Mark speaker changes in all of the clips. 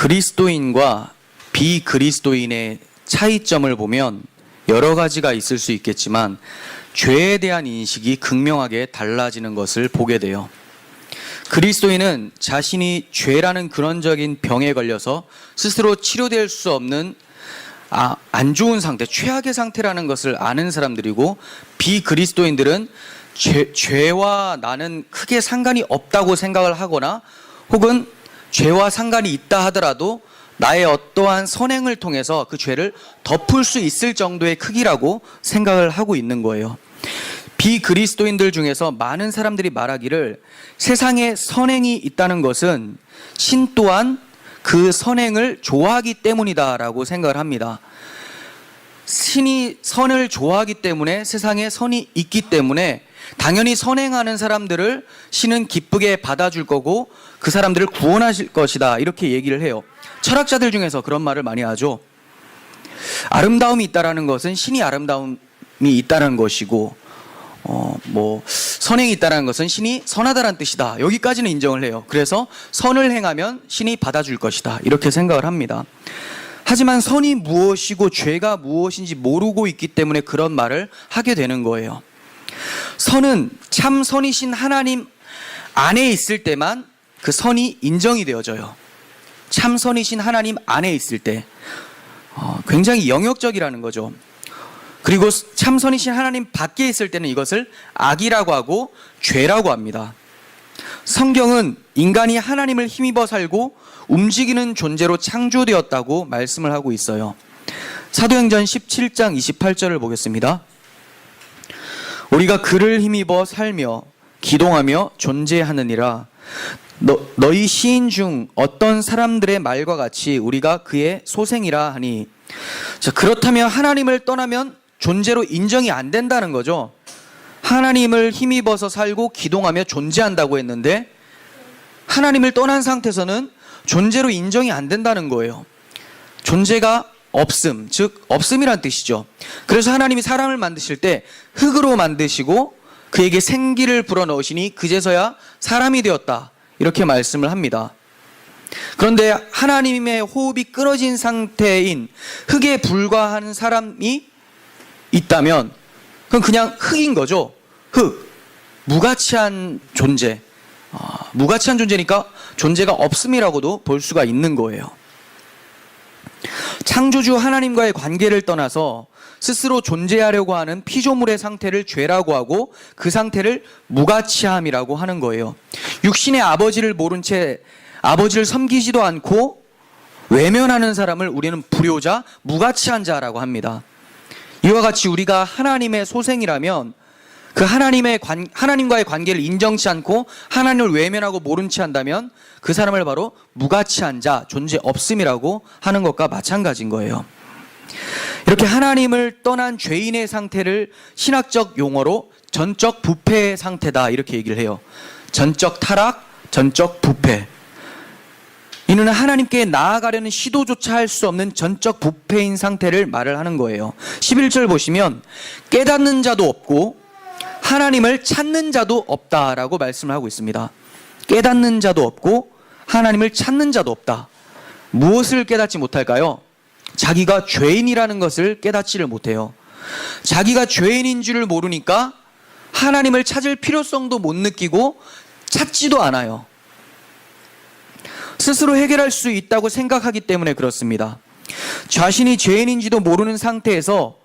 Speaker 1: 그리스도인과 비그리스도인의 차이점을 보면 여러 가지가 있을 수 있겠지만 죄에 대한 인식이 극명하게 달라지는 것을 보게 돼요. 그리스도인은 자신이 죄라는 근원적인 병에 걸려서 스스로 치료될 수 없는 안 좋은 상태, 최악의 상태라는 것을 아는 사람들이고, 비그리스도인들은 죄와 나는 크게 상관이 없다고 생각을 하거나, 혹은 죄와 상관이 있다 하더라도 나의 어떠한 선행을 통해서 그 죄를 덮을 수 있을 정도의 크기라고 생각을 하고 있는 거예요. 비그리스도인들 중에서 많은 사람들이 말하기를 세상에 선행이 있다는 것은 신 또한 그 선행을 좋아하기 때문이다라고 생각을 합니다. 신이 선을 좋아하기 때문에 세상에 선이 있기 때문에 당연히 선행하는 사람들을 신은 기쁘게 받아줄 거고 그 사람들을 구원하실 것이다, 이렇게 얘기를 해요. 철학자들 중에서 그런 말을 많이 하죠. 아름다움이 있다라는 것은 신이 아름다움이 있다는 것이고, 선행이 있다는 것은 신이 선하다는 뜻이다, 여기까지는 인정을 해요. 그래서 선을 행하면 신이 받아줄 것이다, 이렇게 생각을 합니다. 하지만 선이 무엇이고 죄가 무엇인지 모르고 있기 때문에 그런 말을 하게 되는 거예요. 선은 참 선이신 하나님 안에 있을 때만 그 선이 인정이 되어져요. 참 선이신 하나님 안에 있을 때 굉장히 영역적이라는 거죠. 그리고 참 선이신 하나님 밖에 있을 때는 이것을 악이라고 하고 죄라고 합니다. 성경은 인간이 하나님을 힘입어 살고 움직이는 존재로 창조되었다고 말씀을 하고 있어요. 사도행전 17장 28절을 보겠습니다. 우리가 그를 힘입어 살며 기동하며 존재하느니라. 너희 시인 중 어떤 사람들의 말과 같이 우리가 그의 소생이라 하니. 자, 그렇다면 하나님을 떠나면 존재로 인정이 안 된다는 거죠. 하나님을 힘입어서 살고 기동하며 존재한다고 했는데 하나님을 떠난 상태에서는 존재로 인정이 안 된다는 거예요. 존재가 없음, 즉 없음이란 뜻이죠. 그래서 하나님이 사람을 만드실 때 흙으로 만드시고 그에게 생기를 불어넣으시니 그제서야 사람이 되었다, 이렇게 말씀을 합니다. 그런데 하나님의 호흡이 끊어진 상태인 흙에 불과한 사람이 있다면 그건 그냥 흙인 거죠. 흙, 무가치한 존재. 무가치한 존재니까 존재가 없음이라고도 볼 수가 있는 거예요. 창조주 하나님과의 관계를 떠나서 스스로 존재하려고 하는 피조물의 상태를 죄라고 하고 그 상태를 무가치함이라고 하는 거예요. 육신의 아버지를 모른 채 아버지를 섬기지도 않고 외면하는 사람을 우리는 불효자, 무가치한 자라고 합니다. 이와 같이 우리가 하나님의 소생이라면 그 하나님과의 관계를 인정치 않고 하나님을 외면하고 모른 채 한다면 그 사람을 바로 무가치한 자, 존재 없음이라고 하는 것과 마찬가지인 거예요. 이렇게 하나님을 떠난 죄인의 상태를 신학적 용어로 전적 부패의 상태다, 이렇게 얘기를 해요. 전적 타락, 전적 부패. 이는 하나님께 나아가려는 시도조차 할 수 없는 전적 부패인 상태를 말을 하는 거예요. 11절 보시면 깨닫는 자도 없고 하나님을 찾는 자도 없다라고 말씀을 하고 있습니다. 깨닫는 자도 없고 하나님을 찾는 자도 없다. 무엇을 깨닫지 못할까요? 자기가 죄인이라는 것을 깨닫지를 못해요. 자기가 죄인인 줄을 모르니까 하나님을 찾을 필요성도 못 느끼고 찾지도 않아요. 스스로 해결할 수 있다고 생각하기 때문에 그렇습니다. 자신이 죄인인지도 모르는 상태에서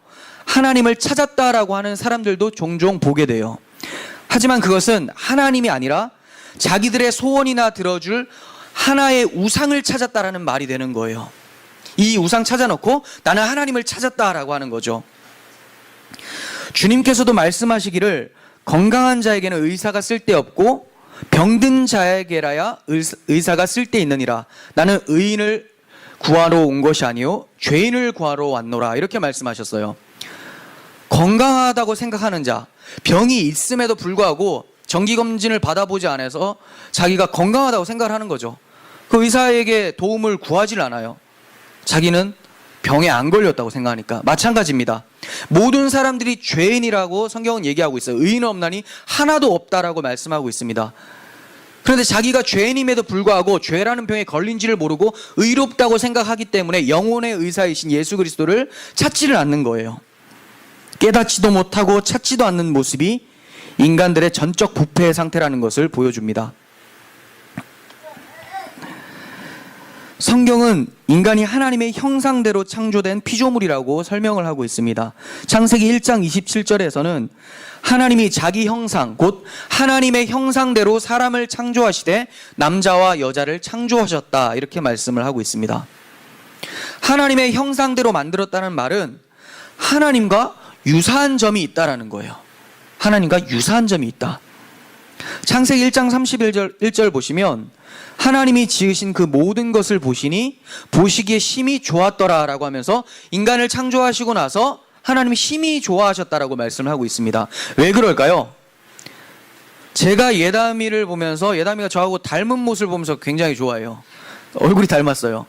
Speaker 1: 하나님을 찾았다라고 하는 사람들도 종종 보게 돼요. 하지만 그것은 하나님이 아니라 자기들의 소원이나 들어줄 하나의 우상을 찾았다라는 말이 되는 거예요. 이 우상 찾아놓고 나는 하나님을 찾았다라고 하는 거죠. 주님께서도 말씀하시기를 건강한 자에게는 의사가 쓸데없고 병든 자에게라야 의사가 쓸데있느니라. 나는 의인을 구하러 온 것이 아니요 죄인을 구하러 왔노라, 이렇게 말씀하셨어요. 건강하다고 생각하는 자, 병이 있음에도 불구하고 정기검진을 받아보지 않아서 자기가 건강하다고 생각을 하는 거죠. 그 의사에게 도움을 구하질 않아요. 자기는 병에 안 걸렸다고 생각하니까. 마찬가지입니다. 모든 사람들이 죄인이라고 성경은 얘기하고 있어요. 의인은 없나니 하나도 없다라고 말씀하고 있습니다. 그런데 자기가 죄인임에도 불구하고 죄라는 병에 걸린지를 모르고 의롭다고 생각하기 때문에 영혼의 의사이신 예수 그리스도를 찾지를 않는 거예요. 깨닫지도 못하고 찾지도 않는 모습이 인간들의 전적 부패의 상태라는 것을 보여줍니다. 성경은 인간이 하나님의 형상대로 창조된 피조물이라고 설명을 하고 있습니다. 창세기 1장 27절에서는 하나님이 자기 형상, 곧 하나님의 형상대로 사람을 창조하시되 남자와 여자를 창조하셨다, 이렇게 말씀을 하고 있습니다. 하나님의 형상대로 만들었다는 말은 하나님과 유사한 점이 있다라는 거예요. 하나님과 유사한 점이 있다. 창세기 1장 31절 보시면 하나님이 지으신 그 모든 것을 보시니 보시기에 심히 좋았더라라고 하면서 인간을 창조하시고 나서 하나님이 심히 좋아하셨다라고 말씀을 하고 있습니다. 왜 그럴까요? 제가 예담이를 보면서 예담이가 저하고 닮은 모습을 보면서 굉장히 좋아해요. 얼굴이 닮았어요.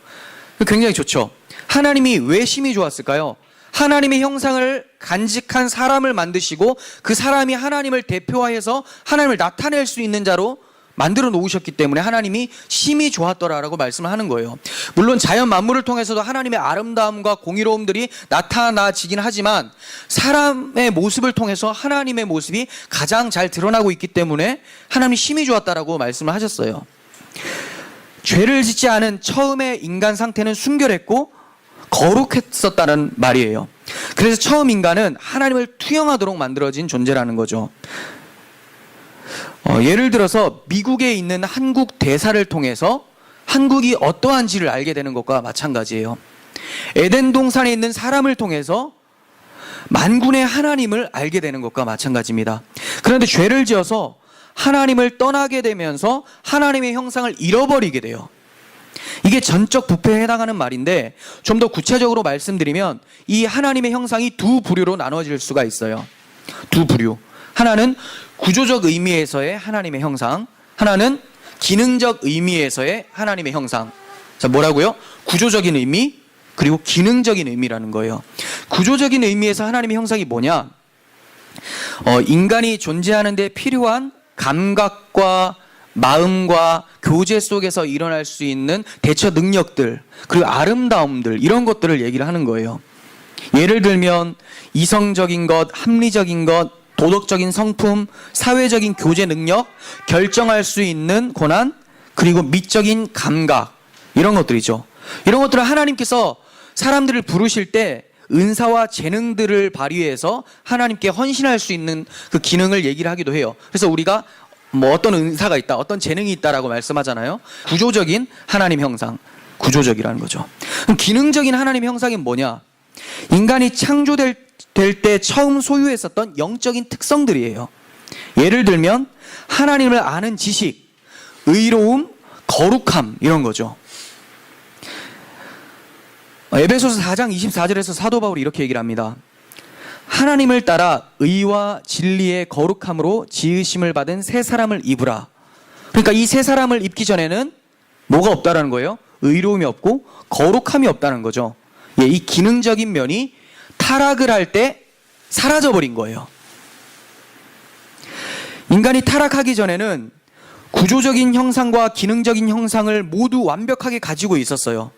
Speaker 1: 굉장히 좋죠. 하나님이 왜 심히 좋았을까요? 하나님의 형상을 간직한 사람을 만드시고 그 사람이 하나님을 대표하여서 하나님을 나타낼 수 있는 자로 만들어 놓으셨기 때문에 하나님이 심히 좋았더라라고 말씀을 하는 거예요. 물론 자연 만물을 통해서도 하나님의 아름다움과 공의로움들이 나타나지긴 하지만 사람의 모습을 통해서 하나님의 모습이 가장 잘 드러나고 있기 때문에 하나님이 심히 좋았다라고 말씀을 하셨어요. 죄를 짓지 않은 처음의 인간 상태는 순결했고 거룩했었다는 말이에요. 그래서 처음 인간은 하나님을 투영하도록 만들어진 존재라는 거죠. 예를 들어서 미국에 있는 한국 대사를 통해서 한국이 어떠한지를 알게 되는 것과 마찬가지예요. 에덴 동산에 있는 사람을 통해서 만군의 하나님을 알게 되는 것과 마찬가지입니다. 그런데 죄를 지어서 하나님을 떠나게 되면서 하나님의 형상을 잃어버리게 돼요. 이게 전적 부패에 해당하는 말인데 좀 더 구체적으로 말씀드리면 이 하나님의 형상이 두 부류로 나눠질 수가 있어요. 두 부류. 하나는 구조적 의미에서의 하나님의 형상, 하나는 기능적 의미에서의 하나님의 형상. 자, 뭐라고요? 구조적인 의미, 그리고 기능적인 의미라는 거예요. 구조적인 의미에서 하나님의 형상이 뭐냐? 인간이 존재하는 데 필요한 감각과 마음과 교제 속에서 일어날 수 있는 대처 능력들, 그리고 아름다움들, 이런 것들을 얘기를 하는 거예요. 예를 들면 이성적인 것, 합리적인 것, 도덕적인 성품, 사회적인 교제 능력, 결정할 수 있는 권한, 그리고 미적인 감각, 이런 것들이죠. 이런 것들을 하나님께서 사람들을 부르실 때 은사와 재능들을 발휘해서 하나님께 헌신할 수 있는 그 기능을 얘기를 하기도 해요. 그래서 우리가 뭐 어떤 은사가 있다, 어떤 재능이 있다라고 말씀하잖아요. 구조적인 하나님 형상, 구조적이라는 거죠. 그럼 기능적인 하나님 형상이 뭐냐? 인간이 창조될 때 처음 소유했었던 영적인 특성들이에요. 예를 들면 하나님을 아는 지식, 의로움, 거룩함, 이런 거죠. 에베소서 4장 24절에서 사도 바울이 이렇게 얘기를 합니다. 하나님을 따라 의와 진리의 거룩함으로 지으심을 받은 새 사람을 입으라. 그러니까 이 새 사람을 입기 전에는 뭐가 없다라는 거예요? 의로움이 없고 거룩함이 없다는 거죠. 예, 이 기능적인 면이 타락을 할 때 사라져버린 거예요. 인간이 타락하기 전에는 구조적인 형상과 기능적인 형상을 모두 완벽하게 가지고 있었어요.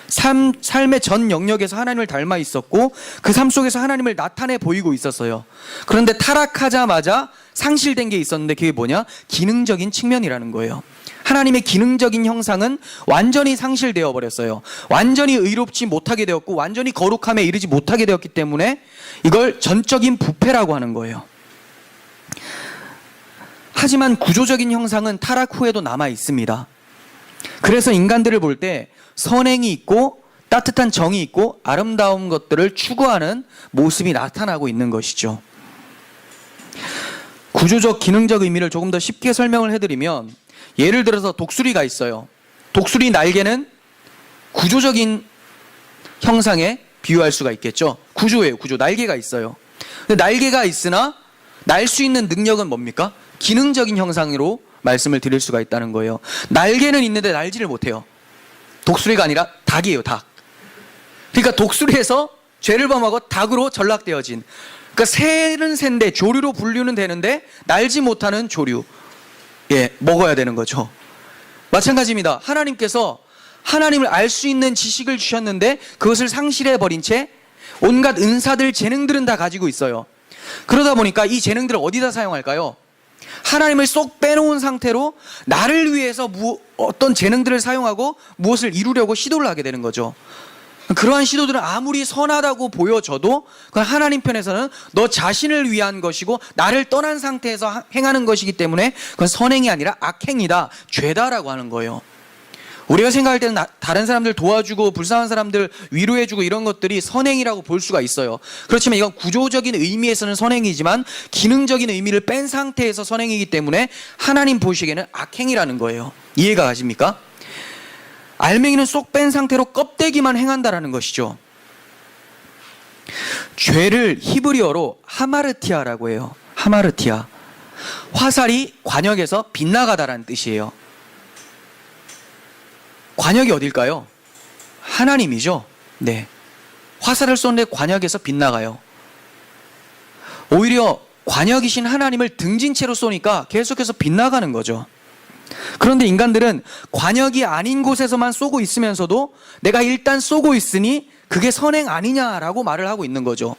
Speaker 1: 삶의 전 영역에서 하나님을 닮아 있었고 그 삶 속에서 하나님을 나타내 보이고 있었어요. 그런데 타락하자마자 상실된 게 있었는데 그게 뭐냐? 기능적인 측면이라는 거예요. 하나님의 기능적인 형상은 완전히 상실되어 버렸어요. 완전히 의롭지 못하게 되었고 완전히 거룩함에 이르지 못하게 되었기 때문에 이걸 전적인 부패라고 하는 거예요. 하지만 구조적인 형상은 타락 후에도 남아 있습니다. 그래서 인간들을 볼 때 선행이 있고 따뜻한 정이 있고 아름다운 것들을 추구하는 모습이 나타나고 있는 것이죠. 구조적 기능적 의미를 조금 더 쉽게 설명을 해드리면 예를 들어서 독수리가 있어요. 독수리 날개는 구조적인 형상에 비유할 수가 있겠죠. 구조예요. 구조. 날개가 있어요. 근데 날개가 있으나 날 수 있는 능력은 뭡니까? 기능적인 형상으로 말씀을 드릴 수가 있다는 거예요. 날개는 있는데 날지를 못해요. 독수리가 아니라 닭이에요. 닭. 그러니까 독수리에서 죄를 범하고 닭으로 전락되어진, 그러니까 새는 새인데 조류로 분류는 되는데 날지 못하는 조류. 먹어야 되는 거죠. 마찬가지입니다. 하나님께서 하나님을 알 수 있는 지식을 주셨는데 그것을 상실해버린 채 온갖 은사들, 재능들은 다 가지고 있어요. 그러다 보니까 이 재능들을 어디다 사용할까요? 하나님을 쏙 빼놓은 상태로 나를 위해서 어떤 재능들을 사용하고 무엇을 이루려고 시도를 하게 되는 거죠. 그러한 시도들은 아무리 선하다고 보여져도 그건 하나님 편에서는 너 자신을 위한 것이고 나를 떠난 상태에서 행하는 것이기 때문에 그건 선행이 아니라 악행이다, 죄다라고 하는 거예요. 우리가 생각할 때는 다른 사람들 도와주고 불쌍한 사람들 위로해주고 이런 것들이 선행이라고 볼 수가 있어요. 그렇지만 이건 구조적인 의미에서는 선행이지만 기능적인 의미를 뺀 상태에서 선행이기 때문에 하나님 보시기에는 악행이라는 거예요. 이해가 가십니까? 알맹이는 쏙 뺀 상태로 껍데기만 행한다라는 것이죠. 죄를 히브리어로 하마르티아라고 해요. 하마르티아. 화살이 관역에서 빗나가다라는 뜻이에요. 관역이 어딜까요? 하나님이죠. 네. 화살을 쏘는데 관역에서 빗나가요. 오히려 관역이신 하나님을 등진 채로 쏘니까 계속해서 빗나가는 거죠. 그런데 인간들은 관역이 아닌 곳에서만 쏘고 있으면서도 내가 일단 쏘고 있으니 그게 선행 아니냐라고 말을 하고 있는 거죠.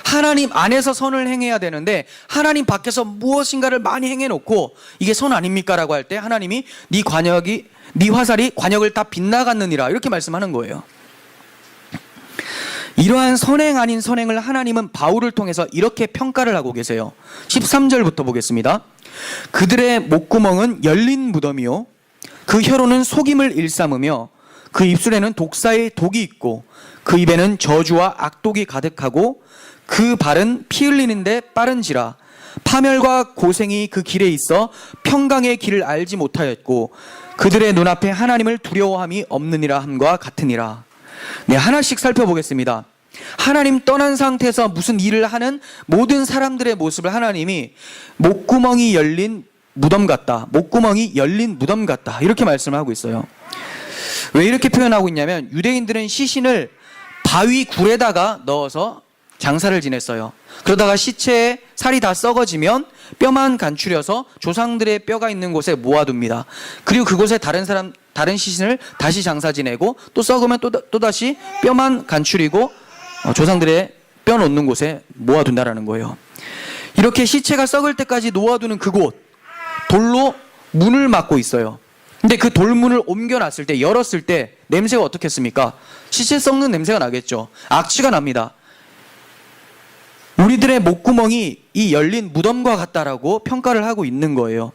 Speaker 1: 하나님 안에서 선을 행해야 되는데 하나님 밖에서 무엇인가를 많이 행해놓고 이게 선 아닙니까? 라고 할 때 하나님이 네 화살이 관역을 다 빗나갔느니라 이렇게 말씀하는 거예요. 이러한 선행 아닌 선행을 하나님은 바울을 통해서 이렇게 평가를 하고 계세요. 13절부터 보겠습니다. 그들의 목구멍은 열린 무덤이요 그 혀로는 속임을 일삼으며 그 입술에는 독사의 독이 있고 그 입에는 저주와 악독이 가득하고 그 발은 피 흘리는데 빠른지라 파멸과 고생이 그 길에 있어 평강의 길을 알지 못하였고 그들의 눈앞에 하나님을 두려워함이 없느니라 함과 같으니라. 네, 하나씩 살펴보겠습니다. 하나님 떠난 상태에서 무슨 일을 하는 모든 사람들의 모습을 하나님이 목구멍이 열린 무덤 같다, 목구멍이 열린 무덤 같다 이렇게 말씀을 하고 있어요. 왜 이렇게 표현하고 있냐면 유대인들은 시신을 바위 굴에다가 넣어서 장사를 지냈어요. 그러다가 시체에 살이 다 썩어지면 뼈만 간추려서 조상들의 뼈가 있는 곳에 모아둡니다. 그리고 그곳에 다른 시신을 다시 장사 지내고 또 썩으면 또다시 뼈만 간추리고 조상들의 뼈 놓는 곳에 모아둔다라는 거예요. 이렇게 시체가 썩을 때까지 놓아두는 그곳, 돌로 문을 막고 있어요. 근데 그 돌문을 옮겨놨을 때, 열었을 때 냄새가 어떻겠습니까? 시체 썩는 냄새가 나겠죠. 악취가 납니다. 우리들의 목구멍이 이 열린 무덤과 같다라고 평가를 하고 있는 거예요.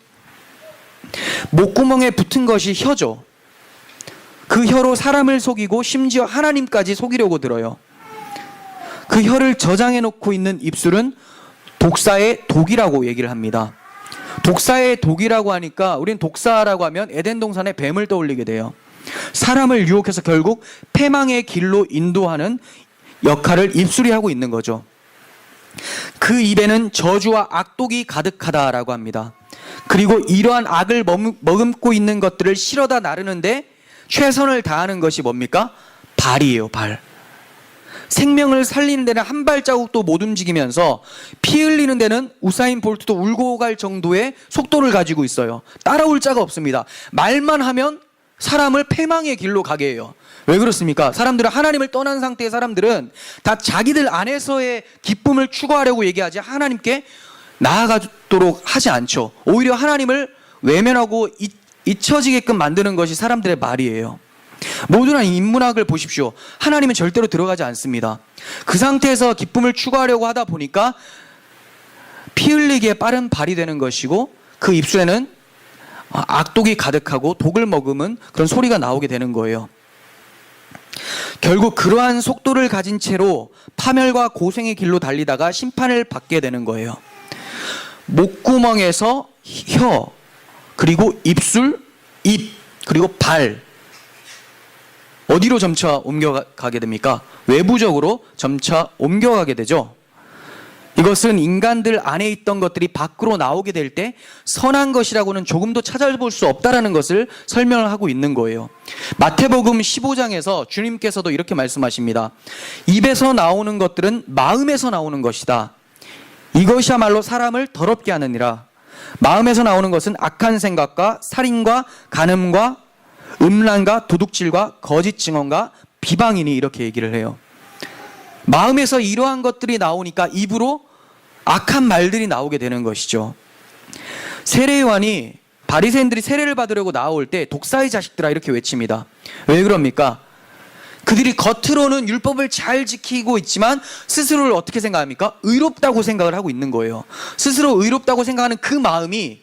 Speaker 1: 목구멍에 붙은 것이 혀죠. 그 혀로 사람을 속이고 심지어 하나님까지 속이려고 들어요. 그 혀를 저장해 놓고 있는 입술은 독사의 독이라고 얘기를 합니다. 독사의 독이라고 하니까 우린 독사라고 하면 에덴 동산의 뱀을 떠올리게 돼요. 사람을 유혹해서 결국 패망의 길로 인도하는 역할을 입술이 하고 있는 거죠. 그 입에는 저주와 악독이 가득하다라고 합니다. 그리고 이러한 악을 머금고 있는 것들을 실어다 나르는데 최선을 다하는 것이 뭡니까? 발이에요, 발. 생명을 살리는 데는 한 발자국도 못 움직이면서 피 흘리는 데는 우사인 볼트도 울고 갈 정도의 속도를 가지고 있어요. 따라올 자가 없습니다. 말만 하면 사람을 패망의 길로 가게 해요. 왜 그렇습니까? 사람들은 하나님을 떠난 상태의 사람들은 다 자기들 안에서의 기쁨을 추구하려고 얘기하지 하나님께 나아가도록 하지 않죠. 오히려 하나님을 외면하고 잊혀지게끔 만드는 것이 사람들의 말이에요. 모두나 인문학을 보십시오. 하나님은 절대로 들어가지 않습니다. 그 상태에서 기쁨을 추구하려고 하다 보니까 피 흘리기에 빠른 발이 되는 것이고 그 입술에는 악독이 가득하고 독을 머금은 그런 소리가 나오게 되는 거예요. 결국 그러한 속도를 가진 채로 파멸과 고생의 길로 달리다가 심판을 받게 되는 거예요. 목구멍에서 혀, 그리고 입술, 입, 그리고 발 어디로 점차 옮겨가게 됩니까? 외부적으로 점차 옮겨가게 되죠. 이것은 인간들 안에 있던 것들이 밖으로 나오게 될 때 선한 것이라고는 조금도 찾아볼 수 없다라는 것을 설명을 하고 있는 거예요. 마태복음 15장에서 주님께서도 이렇게 말씀하십니다. 입에서 나오는 것들은 마음에서 나오는 것이다. 이것이야말로 사람을 더럽게 하느니라. 마음에서 나오는 것은 악한 생각과 살인과 간음과 음란과 도둑질과 거짓 증언과 비방이니 이렇게 얘기를 해요. 마음에서 이러한 것들이 나오니까 입으로 악한 말들이 나오게 되는 것이죠. 세례요한이 바리새인들이 세례를 받으려고 나올 때 독사의 자식들아 이렇게 외칩니다. 왜 그럽니까? 그들이 겉으로는 율법을 잘 지키고 있지만 스스로를 어떻게 생각합니까? 의롭다고 생각을 하고 있는 거예요. 스스로 의롭다고 생각하는 그 마음이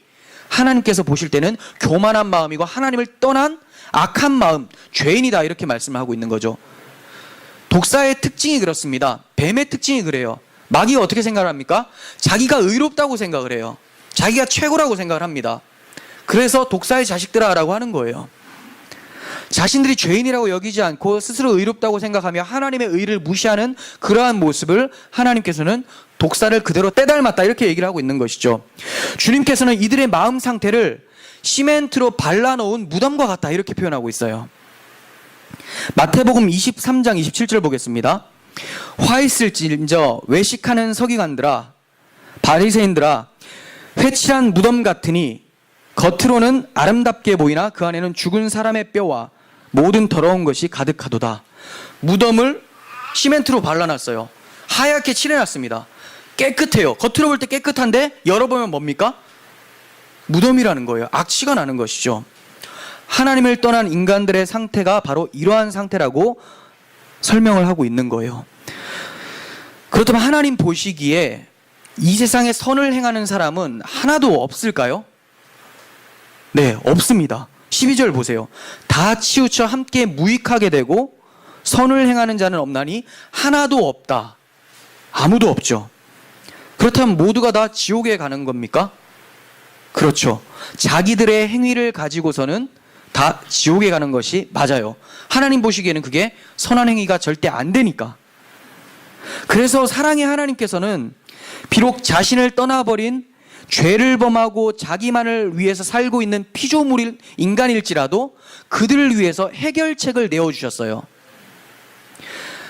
Speaker 1: 하나님께서 보실 때는 교만한 마음이고 하나님을 떠난 악한 마음, 죄인이다 이렇게 말씀을 하고 있는 거죠. 독사의 특징이 그렇습니다. 뱀의 특징이 그래요. 마귀가 어떻게 생각을 합니까? 자기가 의롭다고 생각을 해요. 자기가 최고라고 생각을 합니다. 그래서 독사의 자식들아라고 하는 거예요. 자신들이 죄인이라고 여기지 않고 스스로 의롭다고 생각하며 하나님의 의를 무시하는 그러한 모습을 하나님께서는 독사를 그대로 떼닮았다 이렇게 얘기를 하고 있는 것이죠. 주님께서는 이들의 마음 상태를 시멘트로 발라놓은 무덤과 같다 이렇게 표현하고 있어요. 마태복음 23장 27절 보겠습니다. 화 있을진저 외식하는 서기관들아 바리새인들아 회칠한 무덤 같으니 겉으로는 아름답게 보이나 그 안에는 죽은 사람의 뼈와 모든 더러운 것이 가득하도다. 무덤을 시멘트로 발라놨어요. 하얗게 칠해놨습니다. 깨끗해요. 겉으로 볼 때 깨끗한데 열어보면 뭡니까? 무덤이라는 거예요. 악취가 나는 것이죠. 하나님을 떠난 인간들의 상태가 바로 이러한 상태라고 설명을 하고 있는 거예요. 그렇다면 하나님 보시기에 이 세상에 선을 행하는 사람은 하나도 없을까요? 네, 없습니다. 12절 보세요. 다 치우쳐 함께 무익하게 되고 선을 행하는 자는 없나니 하나도 없다. 아무도 없죠. 그렇다면 모두가 다 지옥에 가는 겁니까? 그렇죠. 자기들의 행위를 가지고서는 다 지옥에 가는 것이 맞아요. 하나님 보시기에는 그게 선한 행위가 절대 안 되니까. 그래서 사랑의 하나님께서는 비록 자신을 떠나버린 죄를 범하고 자기만을 위해서 살고 있는 피조물인 인간일지라도 그들을 위해서 해결책을 내어주셨어요.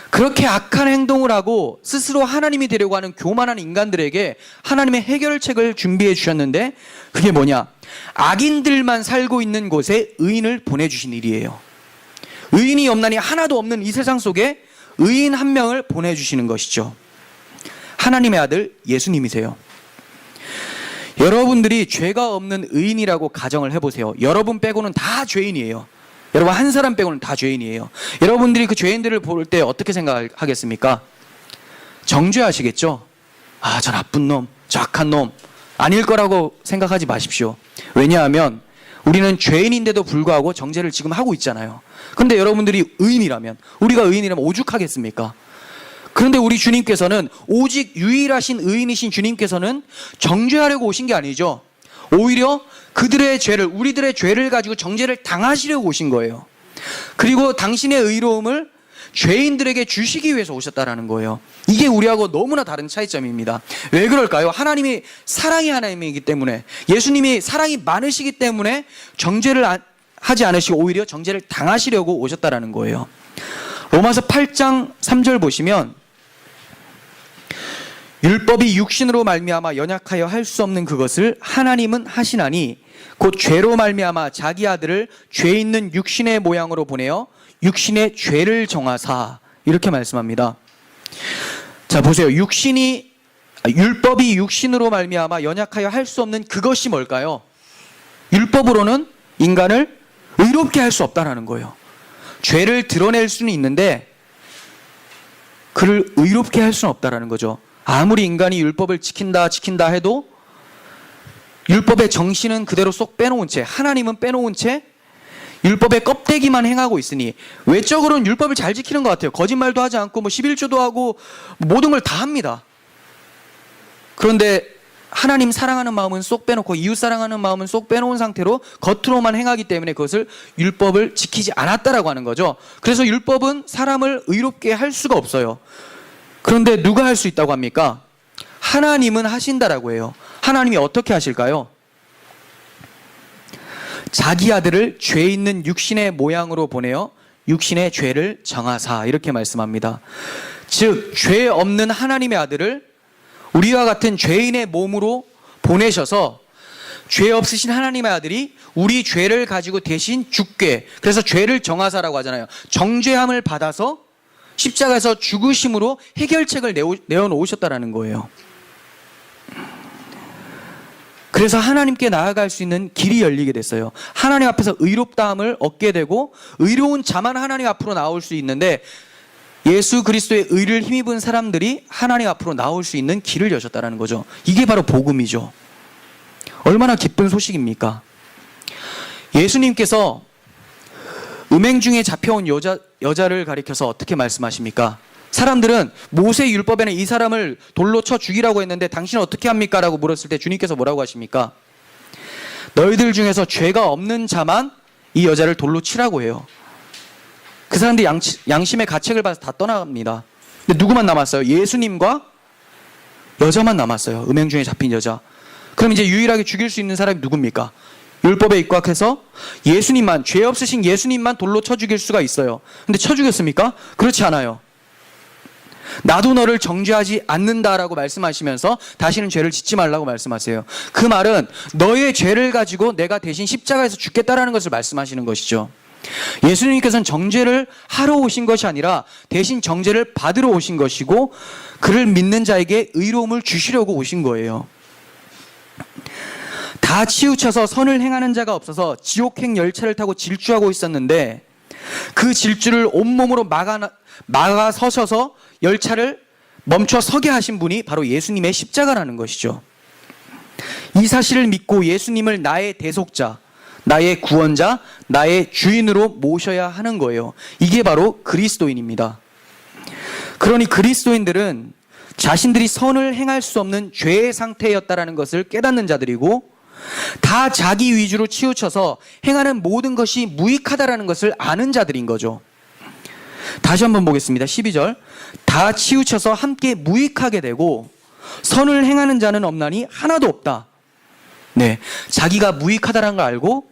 Speaker 1: 그렇게 악한 행동을 하고 스스로 하나님이 되려고 하는 교만한 인간들에게 하나님의 해결책을 준비해 주셨는데 그게 뭐냐? 악인들만 살고 있는 곳에 의인을 보내주신 일이에요. 의인이 없나니 하나도 없는 이 세상 속에 의인 한 명을 보내주시는 것이죠. 하나님의 아들 예수님이세요. 여러분들이 죄가 없는 의인이라고 가정을 해보세요. 여러분 빼고는 다 죄인이에요. 여러분 한 사람 빼고는 다 죄인이에요. 여러분들이 그 죄인들을 볼 때 어떻게 생각하겠습니까? 정죄하시겠죠? 아, 저 나쁜 놈, 저 악한 놈 아닐 거라고 생각하지 마십시오. 왜냐하면 우리는 죄인인데도 불구하고 정죄를 지금 하고 있잖아요. 그런데 여러분들이 의인이라면, 우리가 의인이라면 오죽하겠습니까? 그런데 우리 주님께서는 오직 유일하신 의인이신 주님께서는 정죄하려고 오신 게 아니죠. 오히려 그들의 죄를, 우리들의 죄를 가지고 정죄를 당하시려고 오신 거예요. 그리고 당신의 의로움을 죄인들에게 주시기 위해서 오셨다라는 거예요. 이게 우리하고 너무나 다른 차이점입니다. 왜 그럴까요? 하나님이 사랑의 하나님이기 때문에, 예수님이 사랑이 많으시기 때문에 정죄를 하지 않으시고 오히려 정죄를 당하시려고 오셨다라는 거예요. 로마서 8장 3절 보시면 율법이 육신으로 말미암아 연약하여 할 수 없는 그것을 하나님은 하시나니 곧 죄로 말미암아 자기 아들을 죄 있는 육신의 모양으로 보내어 육신의 죄를 정하사 이렇게 말씀합니다. 자 보세요. 율법이 육신으로 말미암아 연약하여 할 수 없는 그것이 뭘까요? 율법으로는 인간을 의롭게 할 수 없다라는 거예요. 죄를 드러낼 수는 있는데 그를 의롭게 할 수는 없다라는 거죠. 아무리 인간이 율법을 지킨다 해도 율법의 정신은 그대로 쏙 빼놓은 채, 하나님은 빼놓은 채 율법의 껍데기만 행하고 있으니 외적으로는 율법을 잘 지키는 것 같아요. 거짓말도 하지 않고 11조도 하고 모든 걸 다 합니다. 그런데 하나님 사랑하는 마음은 쏙 빼놓고 이웃 사랑하는 마음은 쏙 빼놓은 상태로 겉으로만 행하기 때문에 그것을 율법을 지키지 않았다라고 하는 거죠. 그래서 율법은 사람을 의롭게 할 수가 없어요. 그런데 누가 할 수 있다고 합니까? 하나님은 하신다라고 해요. 하나님이 어떻게 하실까요? 자기 아들을 죄 있는 육신의 모양으로 보내어 육신의 죄를 정하사 이렇게 말씀합니다. 즉 죄 없는 하나님의 아들을 우리와 같은 죄인의 몸으로 보내셔서 죄 없으신 하나님의 아들이 우리 죄를 가지고 대신 죽게, 그래서 죄를 정하사라고 하잖아요. 정죄함을 받아서 십자가에서 죽으심으로 해결책을 내어놓으셨다라는 거예요. 그래서 하나님께 나아갈 수 있는 길이 열리게 됐어요. 하나님 앞에서 의롭다함을 얻게 되고 의로운 자만 하나님 앞으로 나올 수 있는데, 예수 그리스도의 의를 힘입은 사람들이 하나님 앞으로 나올 수 있는 길을 여셨다는 거죠. 이게 바로 복음이죠. 얼마나 기쁜 소식입니까? 예수님께서 음행 중에 잡혀온 여자를 가리켜서 어떻게 말씀하십니까? 사람들은 모세 율법에는 이 사람을 돌로 쳐 죽이라고 했는데 당신은 어떻게 합니까? 라고 물었을 때 주님께서 뭐라고 하십니까? 너희들 중에서 죄가 없는 자만 이 여자를 돌로 치라고 해요. 그 사람들이 양심의 가책을 받아서 다 떠나갑니다. 근데 누구만 남았어요? 예수님과 여자만 남았어요. 음행 중에 잡힌 여자. 그럼 이제 유일하게 죽일 수 있는 사람이 누굽니까? 율법에 입각해서 예수님만, 죄 없으신 예수님만 돌로 쳐 죽일 수가 있어요. 근데 쳐 죽였습니까? 그렇지 않아요. 나도 너를 정죄하지 않는다라고 말씀하시면서 다시는 죄를 짓지 말라고 말씀하세요. 그 말은 너의 죄를 가지고 내가 대신 십자가에서 죽겠다라는 것을 말씀하시는 것이죠. 예수님께서는 정죄를 하러 오신 것이 아니라 대신 정죄를 받으러 오신 것이고, 그를 믿는 자에게 의로움을 주시려고 오신 거예요. 다 치우쳐서 선을 행하는 자가 없어서 지옥행 열차를 타고 질주하고 있었는데, 그 질주를 온몸으로 막아 서셔서 열차를 멈춰 서게 하신 분이 바로 예수님의 십자가라는 것이죠. 이 사실을 믿고 예수님을 나의 대속자, 나의 구원자, 나의 주인으로 모셔야 하는 거예요. 이게 바로 그리스도인입니다. 그러니 그리스도인들은 자신들이 선을 행할 수 없는 죄의 상태였다라는 것을 깨닫는 자들이고, 다 자기 위주로 치우쳐서 행하는 모든 것이 무익하다라는 것을 아는 자들인 거죠. 다시 한번 보겠습니다. 12절. 다 치우쳐서 함께 무익하게 되고 선을 행하는 자는 없나니 하나도 없다. 네, 자기가 무익하다라는 걸 알고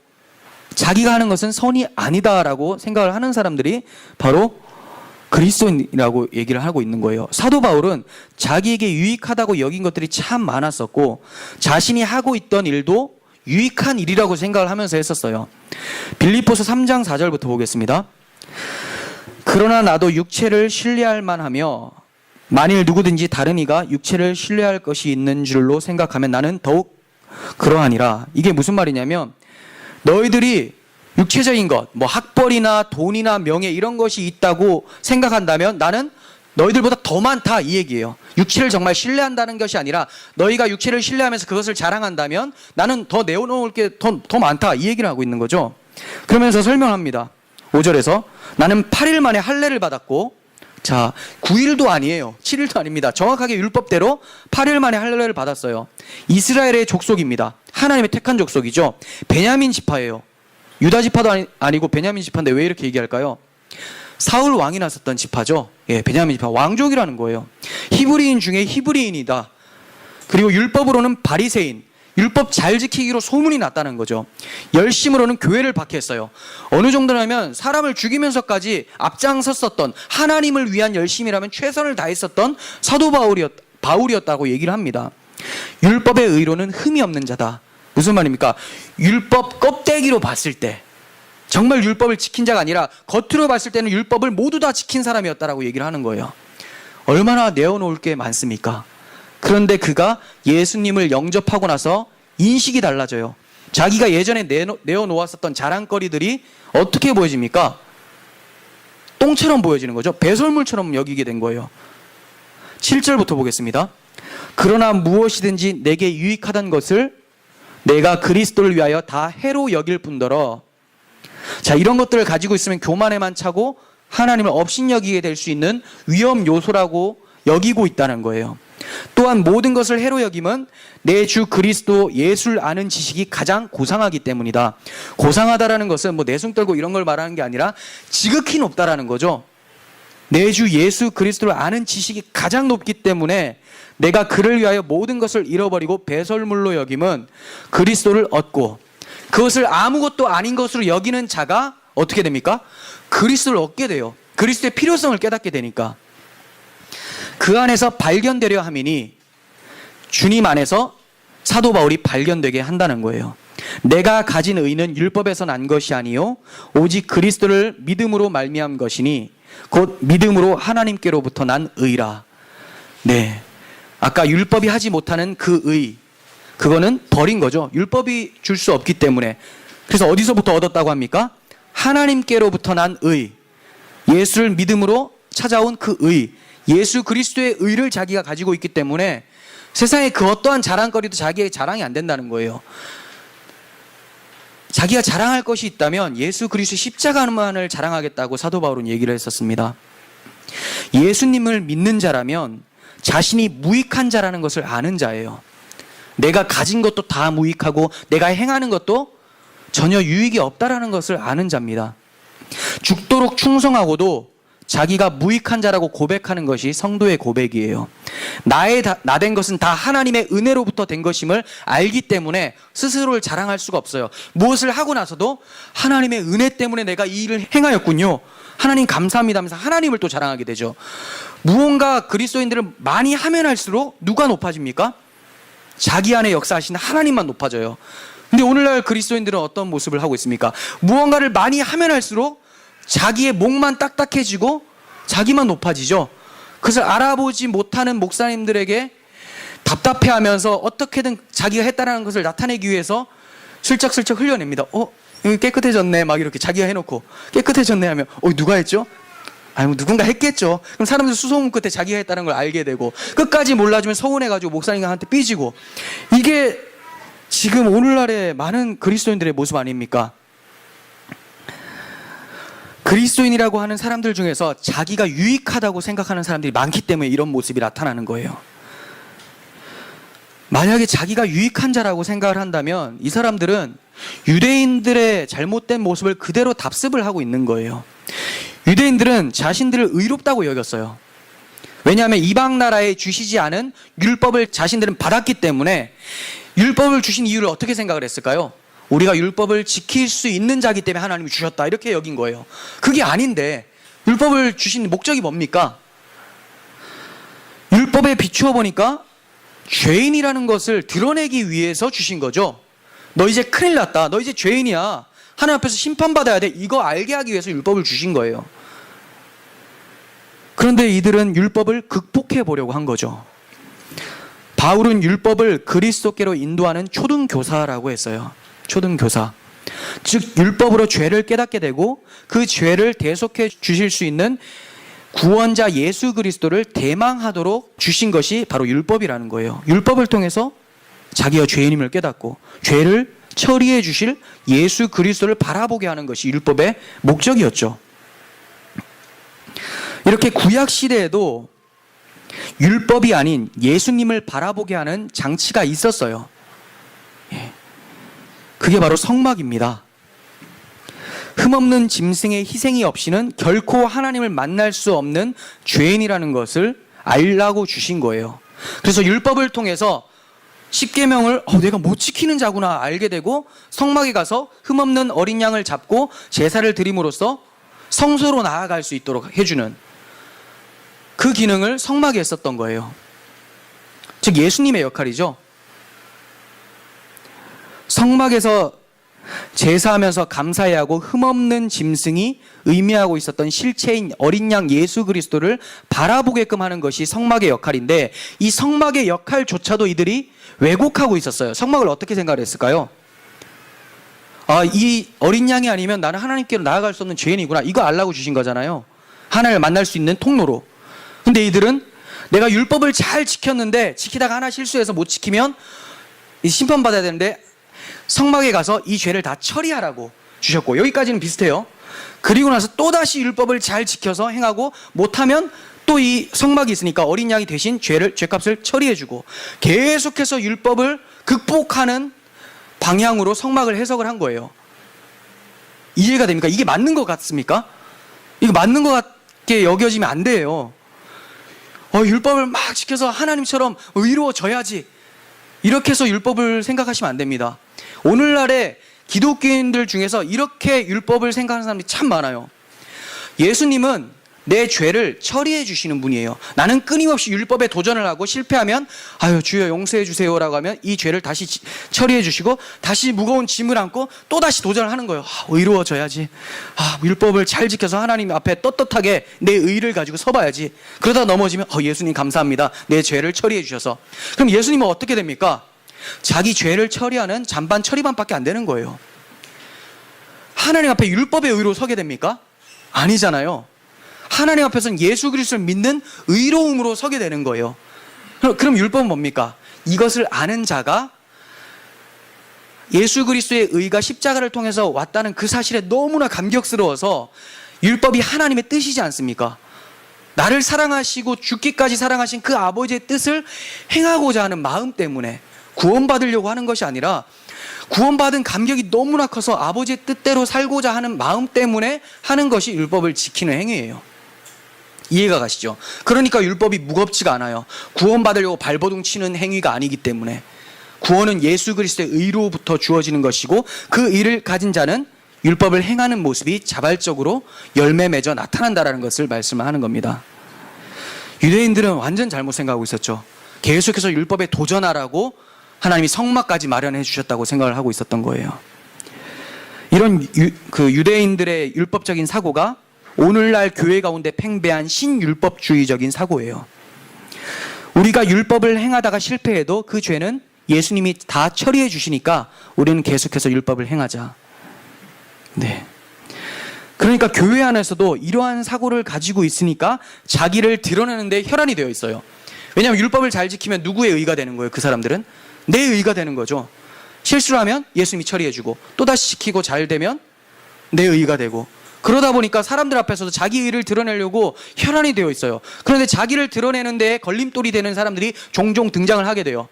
Speaker 1: 자기가 하는 것은 선이 아니다라고 생각을 하는 사람들이 바로 그리스도인이라고 얘기를 하고 있는 거예요. 사도 바울은 자기에게 유익하다고 여긴 것들이 참 많았었고, 자신이 하고 있던 일도 유익한 일이라고 생각을 하면서 했었어요. 빌립보서 3장 4절부터 보겠습니다. 그러나 나도 육체를 신뢰할 만하며 만일 누구든지 다른 이가 육체를 신뢰할 것이 있는 줄로 생각하면 나는 더욱 그러하니라. 이게 무슨 말이냐면, 너희들이 육체적인 것, 뭐 학벌이나 돈이나 명예 이런 것이 있다고 생각한다면 나는 너희들보다 더 많다, 이 얘기예요. 육체를 정말 신뢰한다는 것이 아니라 너희가 육체를 신뢰하면서 그것을 자랑한다면 나는 더 내어놓을 게 더 많다, 이 얘기를 하고 있는 거죠. 그러면서 설명합니다. 5절에서 나는 8일 만에 할례를 받았고, 자, 9일도 아니에요. 7일도 아닙니다. 정확하게 율법대로 8일 만에 할례를 받았어요. 이스라엘의 족속입니다. 하나님의 택한 족속이죠. 베냐민 지파예요. 유다 지파도 아니고 베냐민 지파인데 왜 이렇게 얘기할까요? 사울 왕이 났었던 지파죠. 예, 베냐민 지파. 왕족이라는 거예요. 히브리인 중에 히브리인이다. 그리고 율법으로는 바리새인, 율법 잘 지키기로 소문이 났다는 거죠. 열심으로는 교회를 박해했어요. 어느 정도냐면 사람을 죽이면서까지 앞장섰었던, 하나님을 위한 열심이라면 최선을 다했었던 사도 바울이었다고 얘기를 합니다. 율법의 의로는 흠이 없는 자다. 무슨 말입니까? 율법 껍데기로 봤을 때 정말 율법을 지킨 자가 아니라 겉으로 봤을 때는 율법을 모두 다 지킨 사람이었다라고 얘기를 하는 거예요. 얼마나 내어놓을 게 많습니까? 그런데 그가 예수님을 영접하고 나서 인식이 달라져요. 자기가 예전에 내어놓았었던 자랑거리들이 어떻게 보여집니까? 똥처럼 보여지는 거죠. 배설물처럼 여기게 된 거예요. 7절부터 보겠습니다. 그러나 무엇이든지 내게 유익하던 것을 내가 그리스도를 위하여 다 해로 여길 뿐더러, 자, 이런 것들을 가지고 있으면 교만에만 차고 하나님을 업신여기게 될 수 있는 위험 요소라고 여기고 있다는 거예요. 또한 모든 것을 해로 여김은 내 주 그리스도 예수를 아는 지식이 가장 고상하기 때문이다. 고상하다라는 것은 뭐 내숭 떨고 이런 걸 말하는 게 아니라 지극히 높다라는 거죠. 내 주 예수 그리스도를 아는 지식이 가장 높기 때문에 내가 그를 위하여 모든 것을 잃어버리고 배설물로 여김은 그리스도를 얻고, 그것을 아무것도 아닌 것으로 여기는 자가 어떻게 됩니까? 그리스도를 얻게 돼요. 그리스도의 필요성을 깨닫게 되니까. 그 안에서 발견되려 함이니 주님 안에서 사도 바울이 발견되게 한다는 거예요. 내가 가진 의는 율법에서 난 것이 아니요 오직 그리스도를 믿음으로 말미암은 것이니 곧 믿음으로 하나님께로부터 난 의라. 네, 아까 율법이 하지 못하는 그 의, 그거는 버린 거죠. 율법이 줄 수 없기 때문에. 그래서 어디서부터 얻었다고 합니까? 하나님께로부터 난 의, 예수를 믿음으로 찾아온 그 의, 예수 그리스도의 의를 자기가 가지고 있기 때문에 세상에 그 어떠한 자랑거리도 자기의 자랑이 안 된다는 거예요. 자기가 자랑할 것이 있다면 예수 그리스도의 십자가만을 자랑하겠다고 사도 바울은 얘기를 했었습니다. 예수님을 믿는 자라면 자신이 무익한 자라는 것을 아는 자예요. 내가 가진 것도 다 무익하고 내가 행하는 것도 전혀 유익이 없다라는 것을 아는 자입니다. 죽도록 충성하고도 자기가 무익한 자라고 고백하는 것이 성도의 고백이에요. 나 된 것은 다 하나님의 은혜로부터 된 것임을 알기 때문에 스스로를 자랑할 수가 없어요. 무엇을 하고 나서도 하나님의 은혜 때문에 내가 이 일을 행하였군요, 하나님 감사합니다 하면서 하나님을 또 자랑하게 되죠. 무언가 그리스도인들을 많이 하면 할수록 누가 높아집니까? 자기 안에 역사하시는 하나님만 높아져요. 근데 오늘날 그리스도인들은 어떤 모습을 하고 있습니까? 무언가를 많이 하면 할수록 자기의 목만 딱딱해지고 자기만 높아지죠. 그것을 알아보지 못하는 목사님들에게 답답해하면서 어떻게든 자기가 했다는 것을 나타내기 위해서 슬쩍슬쩍 흘려냅니다. 여기 깨끗해졌네 막 이렇게 자기가 해놓고 깨끗해졌네 하면 누가 했죠? 뭐 누군가 했겠죠. 그럼 사람들 수소문 끝에 자기가 했다는 걸 알게 되고 끝까지 몰라주면 서운해가지고 목사님한테 삐지고, 이게 지금 오늘날의 많은 그리스도인들의 모습 아닙니까? 그리스도인이라고 하는 사람들 중에서 자기가 유익하다고 생각하는 사람들이 많기 때문에 이런 모습이 나타나는 거예요. 만약에 자기가 유익한 자라고 생각을 한다면 이 사람들은 유대인들의 잘못된 모습을 그대로 답습을 하고 있는 거예요. 유대인들은 자신들을 의롭다고 여겼어요. 왜냐하면 이방 나라에 주시지 않은 율법을 자신들은 받았기 때문에 율법을 주신 이유를 어떻게 생각을 했을까요? 우리가 율법을 지킬 수 있는 자기 때문에 하나님이 주셨다, 이렇게 여긴 거예요. 그게 아닌데 율법을 주신 목적이 뭡니까? 율법에 비추어 보니까 죄인이라는 것을 드러내기 위해서 주신 거죠. 너 이제 큰일 났다, 너 이제 죄인이야, 하나님 앞에서 심판받아야 돼, 이거 알게 하기 위해서 율법을 주신 거예요. 그런데 이들은 율법을 극복해 보려고 한 거죠. 바울은 율법을 그리스도께로 인도하는 초등교사라고 했어요. 초등교사. 즉 율법으로 죄를 깨닫게 되고 그 죄를 대속해 주실 수 있는 구원자 예수 그리스도를 대망하도록 주신 것이 바로 율법이라는 거예요. 율법을 통해서 자기가 죄인임을 깨닫고 죄를 처리해 주실 예수 그리스도를 바라보게 하는 것이 율법의 목적이었죠. 이렇게 구약 시대에도 율법이 아닌 예수님을 바라보게 하는 장치가 있었어요. 그게 바로 성막입니다. 흠없는 짐승의 희생이 없이는 결코 하나님을 만날 수 없는 죄인이라는 것을 알라고 주신 거예요. 그래서 율법을 통해서 십계명을 내가 못 지키는 자구나 알게 되고 성막에 가서 흠없는 어린 양을 잡고 제사를 드림으로써 성소로 나아갈 수 있도록 해주는 그 기능을 성막에 했었던 거예요. 즉 예수님의 역할이죠. 성막에서 제사하면서 감사해야 하고 흠없는 짐승이 의미하고 있었던 실체인 어린 양 예수 그리스도를 바라보게끔 하는 것이 성막의 역할인데, 이 성막의 역할조차도 이들이 왜곡하고 있었어요. 성막을 어떻게 생각을 했을까요? 이 어린 양이 아니면 나는 하나님께로 나아갈 수 없는 죄인이구나, 이거 알라고 주신 거잖아요. 하나님을 만날 수 있는 통로로. 근데 이들은 내가 율법을 잘 지켰는데 지키다가 하나 실수해서 못 지키면 심판받아야 되는데 성막에 가서 이 죄를 다 처리하라고 주셨고, 여기까지는 비슷해요. 그리고 나서 또다시 율법을 잘 지켜서 행하고 못하면 또 이 성막이 있으니까 어린 양이 대신 죄값을 처리해주고, 계속해서 율법을 극복하는 방향으로 성막을 해석을 한 거예요. 이해가 됩니까? 이게 맞는 것 같습니까? 이거 맞는 것 같게 여겨지면 안 돼요. 율법을 막 지켜서 하나님처럼 의로워져야지, 이렇게 해서 율법을 생각하시면 안 됩니다. 오늘날의 기독교인들 중에서 이렇게 율법을 생각하는 사람들이 참 많아요. 예수님은 내 죄를 처리해 주시는 분이에요. 나는 끊임없이 율법에 도전을 하고 실패하면 아유 주여 용서해 주세요라고 하면 이 죄를 다시 처리해 주시고 다시 무거운 짐을 안고 또 다시 도전을 하는 거예요. 의로워져야지. 율법을 잘 지켜서 하나님 앞에 떳떳하게 내 의를 가지고 서봐야지. 그러다 넘어지면 예수님 감사합니다. 내 죄를 처리해 주셔서. 그럼 예수님은 어떻게 됩니까? 자기 죄를 처리하는 잔반 처리반밖에 안 되는 거예요. 하나님 앞에 율법의 의로 서게 됩니까? 아니잖아요. 하나님 앞에서는 예수 그리스도를 믿는 의로움으로 서게 되는 거예요. 그럼 율법은 뭡니까? 이것을 아는 자가 예수 그리스도의 의가 십자가를 통해서 왔다는 그 사실에 너무나 감격스러워서 율법이 하나님의 뜻이지 않습니까? 나를 사랑하시고 죽기까지 사랑하신 그 아버지의 뜻을 행하고자 하는 마음 때문에 구원받으려고 하는 것이 아니라 구원받은 감격이 너무나 커서 아버지의 뜻대로 살고자 하는 마음 때문에 하는 것이 율법을 지키는 행위예요. 이해가 가시죠? 그러니까 율법이 무겁지가 않아요. 구원받으려고 발버둥 치는 행위가 아니기 때문에. 구원은 예수 그리스도의 의로부터 주어지는 것이고 그 의를 가진 자는 율법을 행하는 모습이 자발적으로 열매 맺어 나타난다라는 것을 말씀하는 겁니다. 유대인들은 완전 잘못 생각하고 있었죠. 계속해서 율법에 도전하라고 하나님이 성막까지 마련해 주셨다고 생각을 하고 있었던 거예요. 이런 유대인들의 율법적인 사고가 오늘날 교회 가운데 팽배한 신율법주의적인 사고예요. 우리가 율법을 행하다가 실패해도 그 죄는 예수님이 다 처리해 주시니까 우리는 계속해서 율법을 행하자. 네. 그러니까 교회 안에서도 이러한 사고를 가지고 있으니까 자기를 드러내는 데 혈안이 되어 있어요. 왜냐하면 율법을 잘 지키면 누구의 의가 되는 거예요? 그 사람들은 내 의가 되는 거죠. 실수를 하면 예수님이 처리해 주고 또다시 지키고 잘 되면 내 의가 되고, 그러다 보니까 사람들 앞에서도 자기 의를 드러내려고 혈안이 되어 있어요. 그런데 자기를 드러내는 데 걸림돌이 되는 사람들이 종종 등장을 하게 돼요.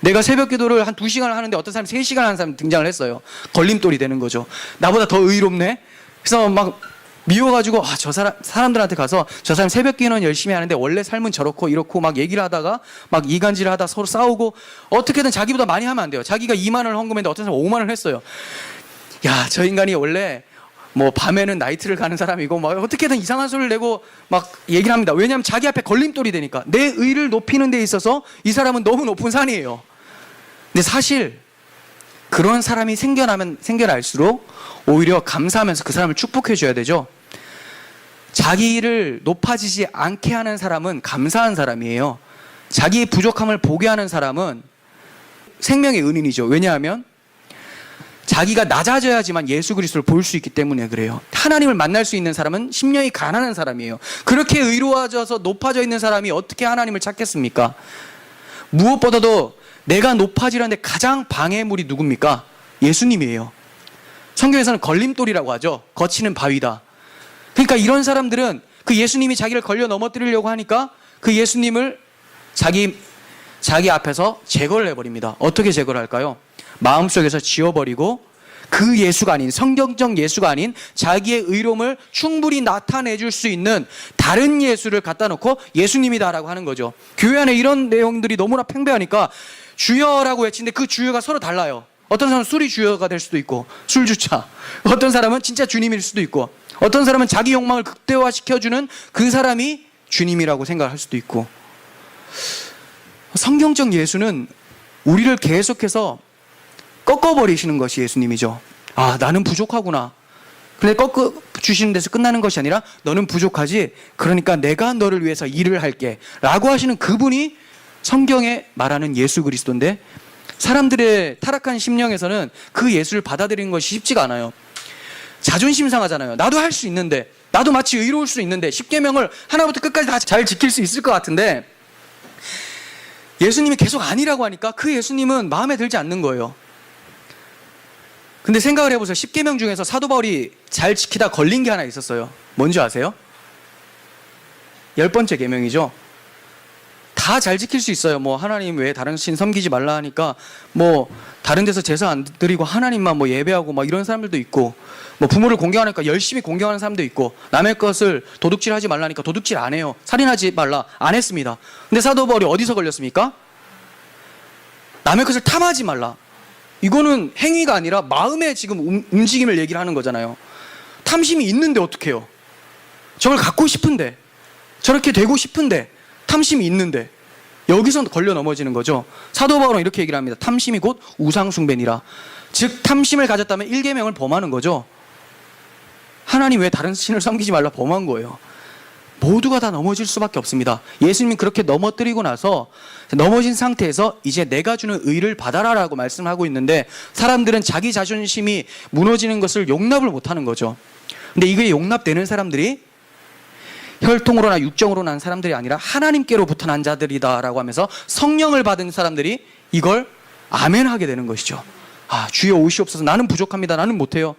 Speaker 1: 내가 새벽 기도를 한 2시간을 하는데 어떤 사람이 3시간 하는 사람이 등장을 했어요. 걸림돌이 되는 거죠. 나보다 더 의롭네? 그래서 막 미워가지고 저 사람들한테 가서 저 사람 새벽 기도는 열심히 하는데 원래 삶은 저렇고 이렇고 막 얘기를 하다가 막 이간질을 하다 서로 싸우고, 어떻게든 자기보다 많이 하면 안 돼요. 자기가 2만 원을 헌금했는데 어떤 사람은 5만 원을 했어요. 야, 저 인간이 원래 뭐 밤에는 나이트를 가는 사람이고 막 어떻게든 이상한 소리를 내고 막 얘기를 합니다. 왜냐하면 자기 앞에 걸림돌이 되니까. 내 의를 높이는 데 있어서 이 사람은 너무 높은 산이에요. 근데 사실 그런 사람이 생겨날수록 오히려 감사하면서 그 사람을 축복해 줘야 되죠. 자기를 높아지지 않게 하는 사람은 감사한 사람이에요. 자기의 부족함을 보게 하는 사람은 생명의 은인이죠. 왜냐하면 자기가 낮아져야지만 예수 그리스도를 볼 수 있기 때문에 그래요. 하나님을 만날 수 있는 사람은 심령이 가난한 사람이에요. 그렇게 의로워져서 높아져 있는 사람이 어떻게 하나님을 찾겠습니까? 무엇보다도 내가 높아지려는데 가장 방해물이 누굽니까? 예수님이에요. 성경에서는 걸림돌이라고 하죠. 거치는 바위다. 그러니까 이런 사람들은 그 예수님이 자기를 걸려 넘어뜨리려고 하니까 그 예수님을 자기 앞에서 제거를 해버립니다. 어떻게 제거를 할까요? 마음속에서 지워버리고 그 예수가 아닌, 성경적 예수가 아닌 자기의 의로움을 충분히 나타내줄 수 있는 다른 예수를 갖다 놓고 예수님이다라고 하는 거죠. 교회 안에 이런 내용들이 너무나 팽배하니까 주여라고 외치는데 그 주여가 서로 달라요. 어떤 사람은 술이 주여가 될 수도 있고 술주차, 어떤 사람은 진짜 주님일 수도 있고, 어떤 사람은 자기 욕망을 극대화시켜주는 그 사람이 주님이라고 생각할 수도 있고. 성경적 예수는 우리를 계속해서 꺾어버리시는 것이 예수님이죠. 나는 부족하구나. 근데 꺾어주시는 데서 끝나는 것이 아니라 너는 부족하지, 그러니까 내가 너를 위해서 일을 할게 라고 하시는 그분이 성경에 말하는 예수 그리스도인데, 사람들의 타락한 심령에서는 그 예수를 받아들이는 것이 쉽지가 않아요. 자존심 상하잖아요. 나도 할 수 있는데, 나도 마치 의로울 수 있는데, 십계명을 하나부터 끝까지 다 잘 지킬 수 있을 것 같은데 예수님이 계속 아니라고 하니까 그 예수님은 마음에 들지 않는 거예요. 근데 생각을 해보세요. 십계명 중에서 사도 바울이 잘 지키다 걸린 게 하나 있었어요. 뭔지 아세요? 10번째 계명이죠. 다 잘 지킬 수 있어요. 뭐 하나님 외에 다른 신 섬기지 말라 하니까 뭐 다른 데서 제사 안 드리고 하나님만 뭐 예배하고 막 이런 사람들도 있고, 뭐 부모를 공경하니까 열심히 공경하는 사람도 있고, 남의 것을 도둑질하지 말라니까 도둑질 안 해요. 살인하지 말라 안 했습니다. 근데 사도 바울이 어디서 걸렸습니까? 남의 것을 탐하지 말라. 이거는 행위가 아니라 마음의 지금 움직임을 얘기를 하는 거잖아요. 탐심이 있는데 어떡해요? 저걸 갖고 싶은데, 저렇게 되고 싶은데, 탐심이 있는데 여기서 걸려 넘어지는 거죠. 사도 바울은 이렇게 얘기를 합니다. 탐심이 곧 우상숭배니라. 즉 탐심을 가졌다면 1계명을 범하는 거죠. 하나님 왜 다른 신을 섬기지 말라 범한 거예요. 모두가 다 넘어질 수밖에 없습니다. 예수님이 그렇게 넘어뜨리고 나서 넘어진 상태에서 이제 내가 주는 의를 받아라라고 말씀하고 있는데, 사람들은 자기 자존심이 무너지는 것을 용납을 못하는 거죠. 근데 이게 용납되는 사람들이 혈통으로나 육정으로 난 사람들이 아니라 하나님께로부터 난 자들이다라고 하면서 성령을 받은 사람들이 이걸 아멘하게 되는 것이죠. 아, 주여 오시옵소서. 나는 부족합니다. 나는 못해요.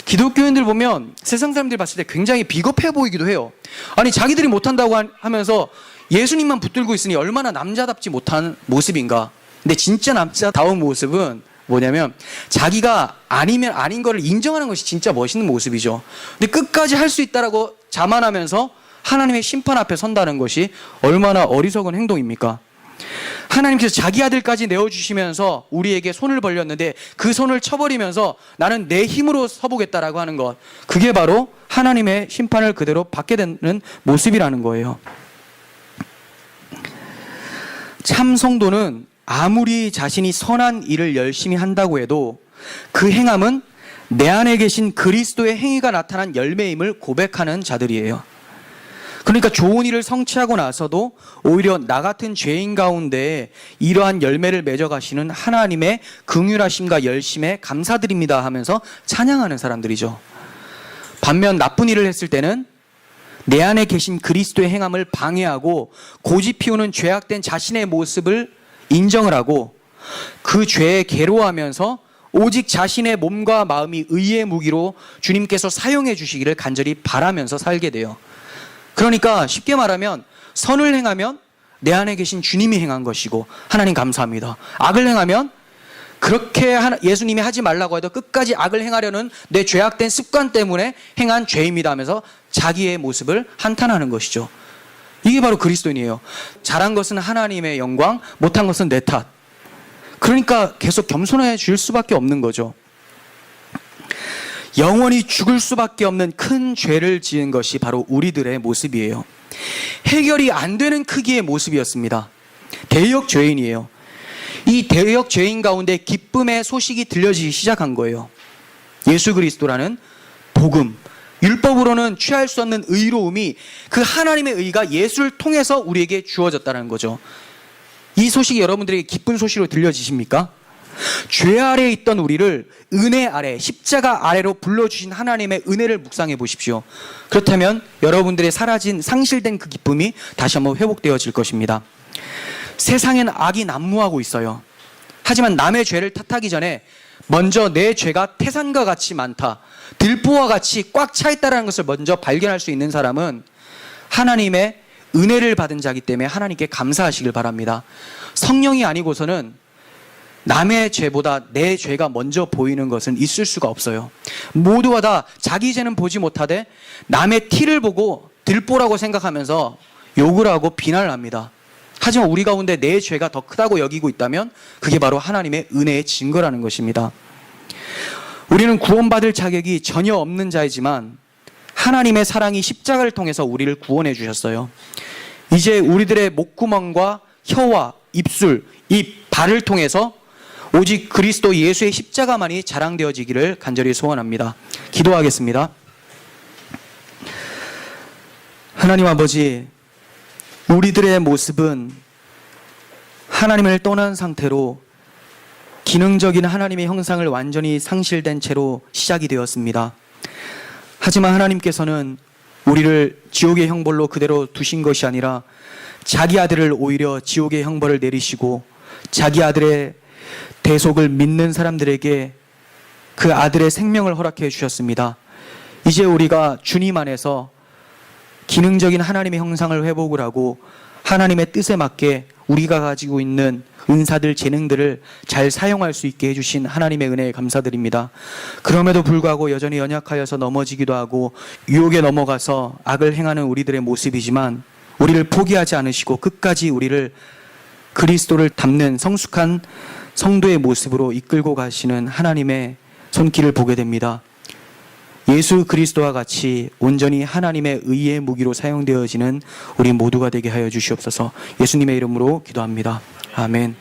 Speaker 1: 기독교인들 보면 세상 사람들이 봤을 때 굉장히 비겁해 보이기도 해요. 아니, 자기들이 못한다고 하면서 예수님만 붙들고 있으니 얼마나 남자답지 못한 모습인가. 근데 진짜 남자다운 모습은 뭐냐면 자기가 아니면 아닌 거를 인정하는 것이 진짜 멋있는 모습이죠. 근데 끝까지 할 수 있다라고 자만하면서 하나님의 심판 앞에 선다는 것이 얼마나 어리석은 행동입니까? 하나님께서 자기 아들까지 내어주시면서 우리에게 손을 벌렸는데 그 손을 쳐버리면서 나는 내 힘으로 서보겠다라고 하는 것, 그게 바로 하나님의 심판을 그대로 받게 되는 모습이라는 거예요. 참 성도는 아무리 자신이 선한 일을 열심히 한다고 해도 그 행함은 내 안에 계신 그리스도의 행위가 나타난 열매임을 고백하는 자들이에요. 그러니까 좋은 일을 성취하고 나서도 오히려 나 같은 죄인 가운데 이러한 열매를 맺어가시는 하나님의 긍휼하심과 열심에 감사드립니다 하면서 찬양하는 사람들이죠. 반면 나쁜 일을 했을 때는 내 안에 계신 그리스도의 행함을 방해하고 고집 피우는 죄악된 자신의 모습을 인정을 하고 그 죄에 괴로워하면서 오직 자신의 몸과 마음이 의의 무기로 주님께서 사용해 주시기를 간절히 바라면서 살게 돼요. 그러니까 쉽게 말하면 선을 행하면 내 안에 계신 주님이 행한 것이고 하나님 감사합니다. 악을 행하면 그렇게 예수님이 하지 말라고 해도 끝까지 악을 행하려는 내 죄악된 습관 때문에 행한 죄입니다 하면서 자기의 모습을 한탄하는 것이죠. 이게 바로 그리스도인이에요. 잘한 것은 하나님의 영광, 못한 것은 내 탓. 그러니까 계속 겸손해질 수밖에 없는 거죠. 영원히 죽을 수밖에 없는 큰 죄를 지은 것이 바로 우리들의 모습이에요. 해결이 안 되는 크기의 모습이었습니다. 대역 죄인이에요. 이 대역 죄인 가운데 기쁨의 소식이 들려지기 시작한 거예요. 예수 그리스도라는 복음, 율법으로는 취할 수 없는 의로움이 그 하나님의 의가 예수를 통해서 우리에게 주어졌다는 거죠. 이 소식이 여러분들에게 기쁜 소식으로 들려지십니까? 죄 아래에 있던 우리를 은혜 아래, 십자가 아래로 불러주신 하나님의 은혜를 묵상해 보십시오. 그렇다면 여러분들의 사라진, 상실된 그 기쁨이 다시 한번 회복되어질 것입니다. 세상엔 악이 난무하고 있어요. 하지만 남의 죄를 탓하기 전에 먼저 내 죄가 태산과 같이 많다, 들보와 같이 꽉 차 있다는 것을 먼저 발견할 수 있는 사람은 하나님의 은혜를 받은 자이기 때문에 하나님께 감사하시길 바랍니다. 성령이 아니고서는 남의 죄보다 내 죄가 먼저 보이는 것은 있을 수가 없어요. 모두가 다 자기 죄는 보지 못하되 남의 티를 보고 들보라고 생각하면서 욕을 하고 비난을 합니다. 하지만 우리 가운데 내 죄가 더 크다고 여기고 있다면 그게 바로 하나님의 은혜의 증거라는 것입니다. 우리는 구원받을 자격이 전혀 없는 자이지만 하나님의 사랑이 십자가를 통해서 우리를 구원해 주셨어요. 이제 우리들의 목구멍과 혀와 입술, 입, 발을 통해서 오직 그리스도 예수의 십자가만이 자랑되어지기를 간절히 소원합니다. 기도하겠습니다. 하나님 아버지, 우리들의 모습은 하나님을 떠난 상태로 기능적인 하나님의 형상을 완전히 상실된 채로 시작이 되었습니다. 하지만 하나님께서는 우리를 지옥의 형벌로 그대로 두신 것이 아니라 자기 아들을 오히려 지옥의 형벌을 내리시고 자기 아들의 대속을 믿는 사람들에게 그 아들의 생명을 허락해 주셨습니다. 이제 우리가 주님 안에서 기능적인 하나님의 형상을 회복을 하고 하나님의 뜻에 맞게 우리가 가지고 있는 은사들, 재능들을 잘 사용할 수 있게 해주신 하나님의 은혜에 감사드립니다. 그럼에도 불구하고 여전히 연약하여서 넘어지기도 하고 유혹에 넘어가서 악을 행하는 우리들의 모습이지만 우리를 포기하지 않으시고 끝까지 우리를 그리스도를 닮는 성숙한 성도의 모습으로 이끌고 가시는 하나님의 손길을 보게 됩니다. 예수 그리스도와 같이 온전히 하나님의 의의 무기로 사용되어지는 우리 모두가 되게 하여 주시옵소서. 예수님의 이름으로 기도합니다. 아멘.